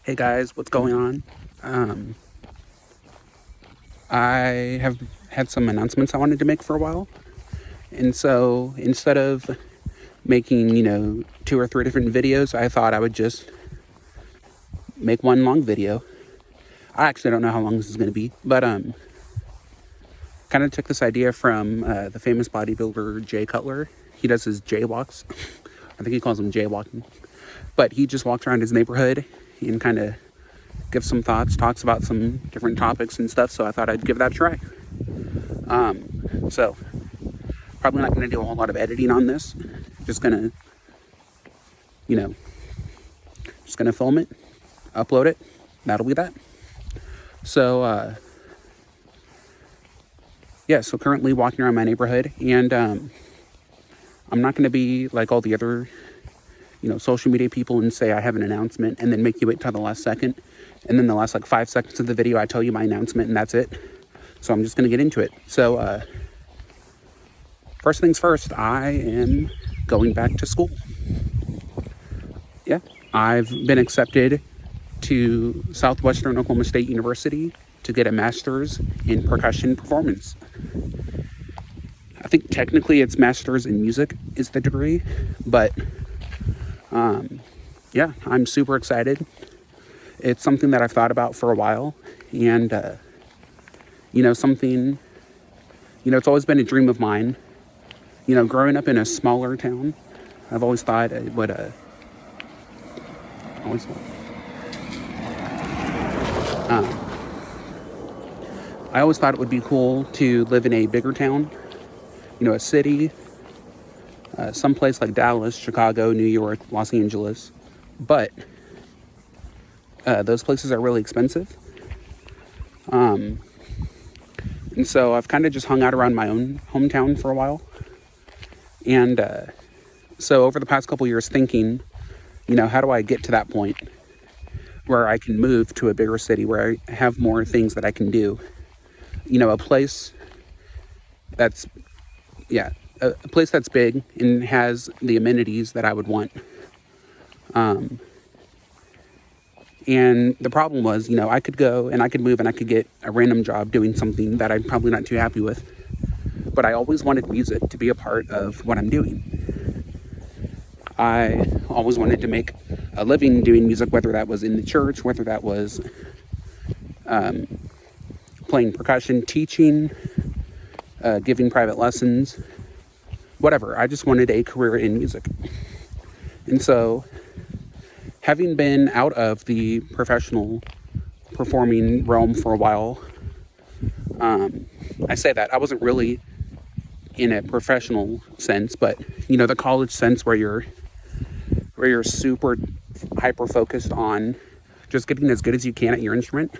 Hey guys, what's going on? Um, I have had some announcements I wanted to make for a while. And so instead of making, two or three different videos, I thought I would just make one long video. I actually don't know how long this is going to be, but kind of took this idea from the famous bodybuilder Jay Cutler. He does his jaywalks. I think he calls them jaywalking. But he just walks around his neighborhood and kind of gives some thoughts, talks about some different topics and stuff. So I thought I'd give that a try. So probably not going to do a whole lot of editing on this. Just gonna, you know, just gonna film it, upload it. That'll be that. So so currently walking around my neighborhood, and I'm not going to be like all the other, social media people and say I have an announcement and then make you wait till the last second. And then the last 5 seconds of the video, I tell you my announcement and that's it. So I'm just going to get into it. So first things first, I am going back to school. Yeah, I've been accepted to Southwestern Oklahoma State University to get a master's in percussion performance. I think technically it's master's in music is the degree, but I'm super excited. It's something that I've thought about for a while, and something, it's always been a dream of mine. Growing up in a smaller town, I've always thought it would I always thought it would be cool to live in a bigger town, a city, someplace like Dallas, Chicago, New York, Los Angeles. But those places are really expensive. And so I've kind of just hung out around my own hometown for a while. And so over the past couple years thinking, how do I get to that point where I can move to a bigger city, where I have more things that I can do? A place that's, a place that's big and has the amenities that I would want. And the problem was, I could go and I could move and I could get a random job doing something that I'm probably not too happy with. But I always wanted music to be a part of what I'm doing. I always wanted to make a living doing music, whether that was in the church, whether that was playing percussion, teaching, giving private lessons, whatever. I just wanted a career in music. And so, having been out of the professional performing realm for a while, I say that I wasn't really in a professional sense, but the college sense where you're super hyper focused on just getting as good as you can at your instrument.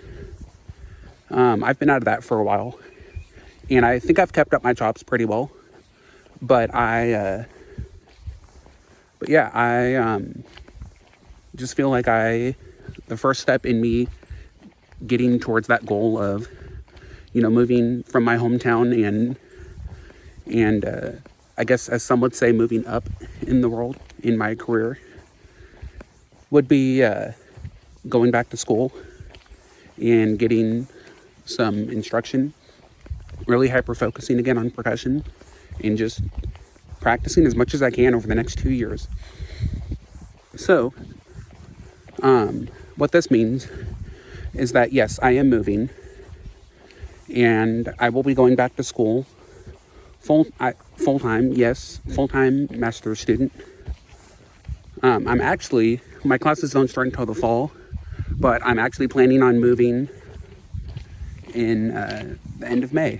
I've been out of that for a while, and I think I've kept up my chops pretty well. But I just feel like the first step in me getting towards that goal of, moving from my hometown and I guess, as some would say, moving up in the world in my career would be going back to school and getting some instruction, really hyper focusing again on percussion and just practicing as much as I can over the next 2 years. So, what this means is that, yes, I am moving and I will be going back to school full-time, yes, full-time master's student. My classes don't start until the fall, but I'm actually planning on moving in the end of May.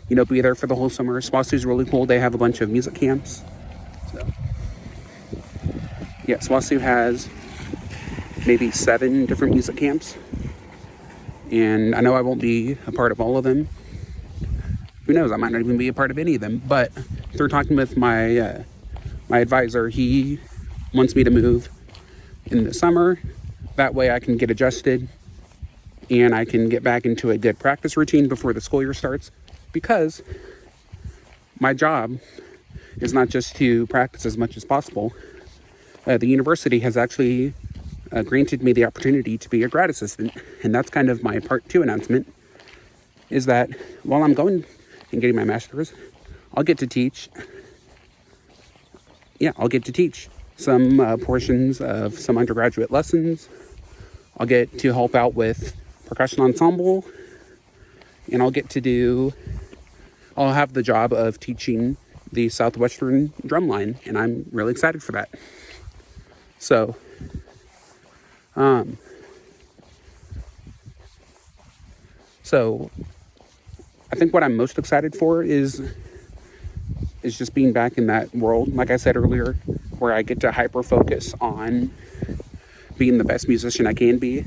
Be there for the whole summer. SWASU's really cool. They have a bunch of music camps. So, yeah, SWASU has maybe 7 different music camps. And I know I won't be a part of all of them. Who knows? I might not even be a part of any of them. But through talking with my advisor, he wants me to move in the summer. That way I can get adjusted and I can get back into a good practice routine before the school year starts. Because my job is not just to practice as much as possible. The university has actually granted me the opportunity to be a grad assistant. And that's kind of my part 2 announcement, is that while I'm going and getting my master's, I'll get to teach. Yeah, I'll get to teach some portions of some undergraduate lessons. I'll get to help out with percussion ensemble, and I'll have the job of teaching the Southwestern drumline, and I'm really excited for that. So, I think what I'm most excited for is just being back in that world, like I said earlier, where I get to hyper focus on being the best musician I can be.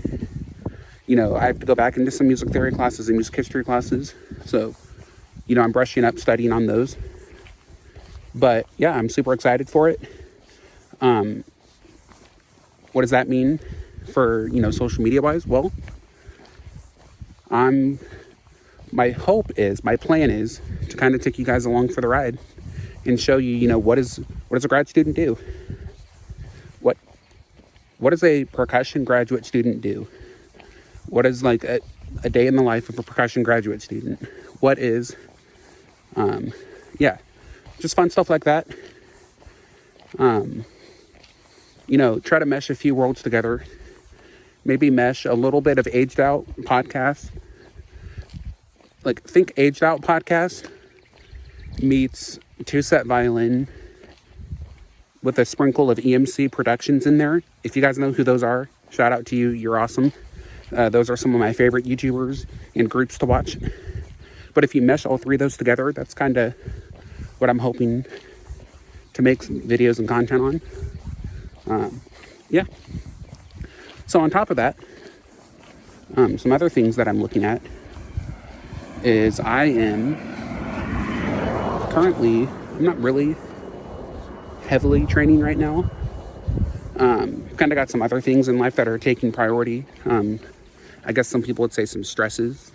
You know, I have to go back into some music theory classes and music history classes. So, you know, I'm brushing up, studying on those. But yeah, I'm super excited for it. What does that mean for, you know, social media wise? Well, my plan is to kind of take you guys along for the ride and show you, you know, what does a grad student do? What does a percussion graduate student do? What is like a day in the life of a percussion graduate student? What is, just fun stuff like that. You know, try to mesh a few worlds together. Maybe mesh a little bit of Aged Out podcast. Like, think Aged Out podcast meets two-set violin with a sprinkle of EMC Productions in there. If you guys know who those are, shout out to you. You're awesome. Those are some of my favorite YouTubers and groups to watch. But if you mesh all three of those together, that's kind of what I'm hoping to make some videos and content on. So on top of that, some other things that I'm looking at is I'm not really heavily training right now. Kind of got some other things in life that are taking priority. I guess some people would say some stresses.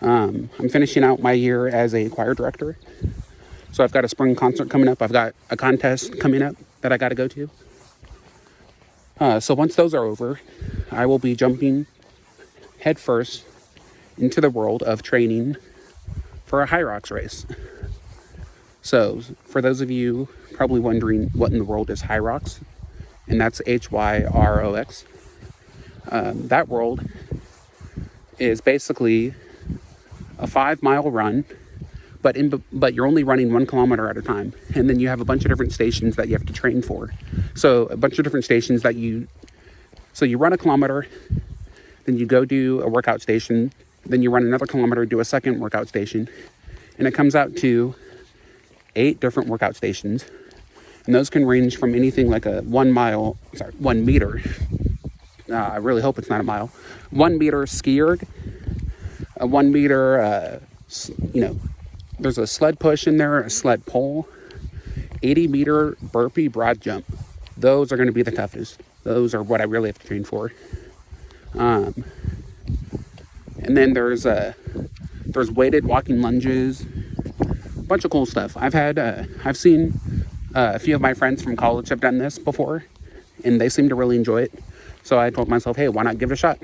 I'm finishing out my year as a choir director. So I've got a spring concert coming up. I've got a contest coming up that I got to go to. So once those are over, I will be jumping headfirst into the world of training for a Hyrox race. So for those of you probably wondering what in the world is Hyrox, and that's Hyrox, that world is basically a 5-mile run, but you're only running 1 kilometer at a time. And then you have a bunch of different stations that you have to train for. So a bunch of different stations so you run a kilometer, then you go do a workout station, then you run another kilometer, do a second workout station, and it comes out to 8 different workout stations. And those can range from anything like a 1 meter. I really hope it's not a mile. 1 meter ski erg, a 1 meter, there's a sled push in there, a sled pull, 80-meter burpee broad jump. Those are going to be the toughest. Those are what I really have to train for. And then there's weighted walking lunges, a bunch of cool stuff. I've seen a few of my friends from college have done this before, and they seem to really enjoy it. So I told myself, hey, why not give it a shot?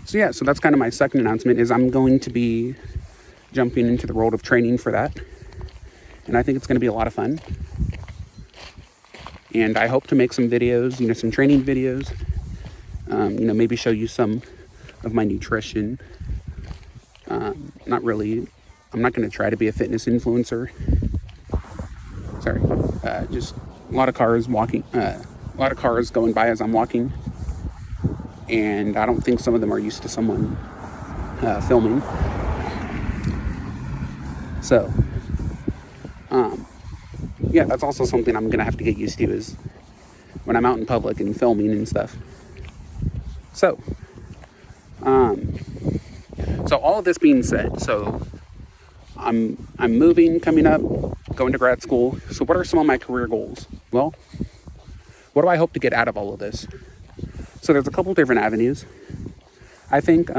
So that's kind of my second announcement, is I'm going to be jumping into the world of training for that. And I think it's going to be a lot of fun. And I hope to make some videos, some training videos. Maybe show you some of my nutrition. I'm not going to try to be a fitness influencer. Sorry. Just a lot of cars going by as I'm walking. And I don't think some of them are used to someone filming. So, that's also something I'm going to have to get used to, is when I'm out in public and filming and stuff. So all of this being said, so I'm moving, coming up, going to grad school. So what are some of my career goals? Well, what do I hope to get out of all of this? So there's a couple different avenues. I think,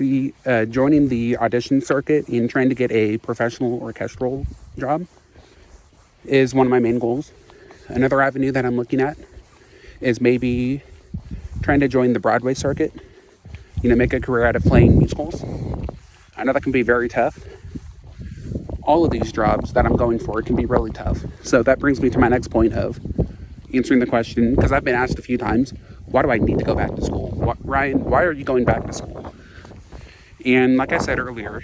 be joining the audition circuit and trying to get a professional orchestral job is one of my main goals. Another avenue that I'm looking at is maybe trying to join the Broadway circuit, make a career out of playing musicals. I know that can be very tough. All of these jobs that I'm going for can be really tough. So that brings me to my next point of answering the question, because I've been asked a few times, why do I need to go back to school? Ryan, why are you going back to school? And like I said earlier,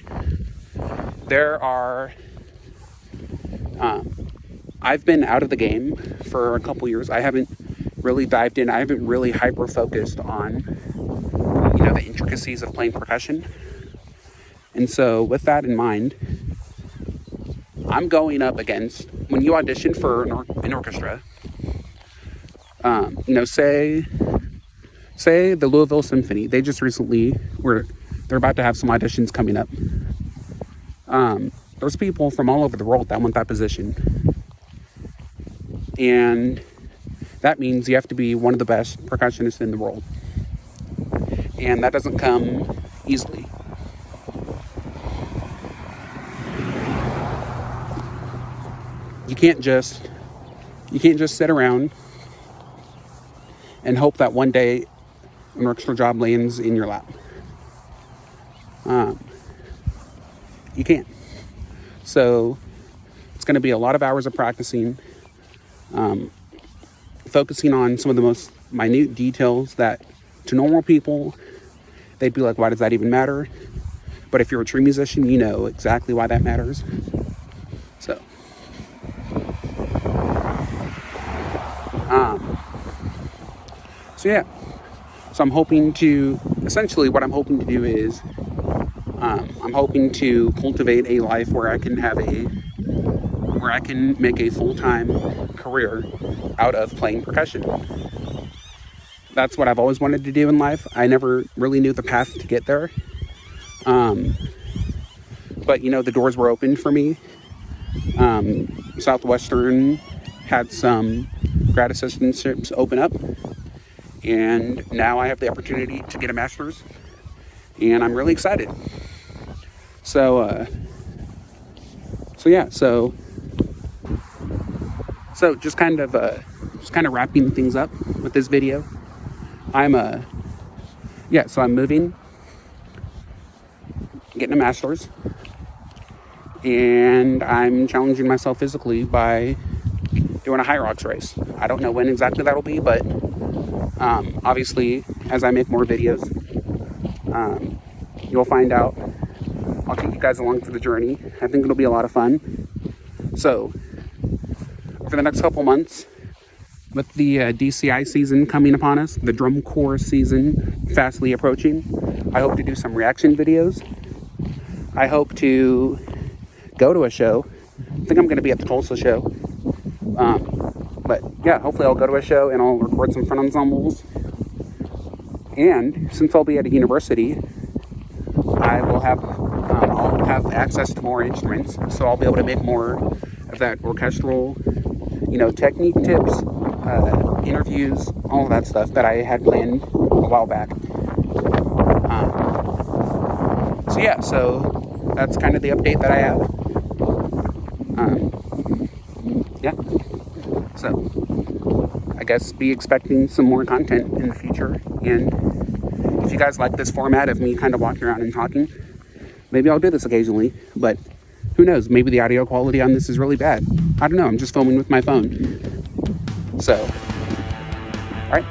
I've been out of the game for a couple years. I haven't really dived in. I haven't really hyper-focused on, the intricacies of playing percussion. And so with that in mind, I'm going up against, when you audition for an orchestra, say the Louisville Symphony, they just recently they're about to have some auditions coming up. There's people from all over the world that want that position. And that means you have to be one of the best percussionists in the world. And that doesn't come easily. You can't just sit around and hope that one day an orchestral job lands in your lap. You can't. So it's going to be a lot of hours of practicing, focusing on some of the most minute details that to normal people, they'd be like, why does that even matter? But if you're a true musician, you know exactly why that matters. So yeah. So I'm hoping to, essentially what I'm hoping to do is, I'm hoping to cultivate a life where I can make a full-time career out of playing percussion. That's what I've always wanted to do in life. I never really knew the path to get there. But the doors were open for me. Southwestern had some grad assistantships open up, and now I have the opportunity to get a master's, and I'm really excited. So just kind of wrapping things up with this video. I'm moving, getting a master's, and I'm challenging myself physically by doing a Hyrox race. I don't know when exactly that'll be, but obviously as I make more videos, you'll find out. I'll take you guys along for the journey. I think it'll be a lot of fun. So for the next couple months, with the DCI season coming upon us, the drum corps season fastly approaching, I hope to do some reaction videos. I hope to go to a show. I think I'm going to be at the Tulsa show. But yeah, hopefully I'll go to a show and I'll record some front ensembles. And since I'll be at a university, I'll have access to more instruments, so I'll be able to make more of that orchestral, technique tips, interviews, all of that stuff that I had planned a while back. So that's kind of the update that I have. So I guess be expecting some more content in the future. And if you guys like this format of me kind of walking around and talking, maybe I'll do this occasionally, but who knows? Maybe the audio quality on this is really bad. I don't know. I'm just filming with my phone. So, all right.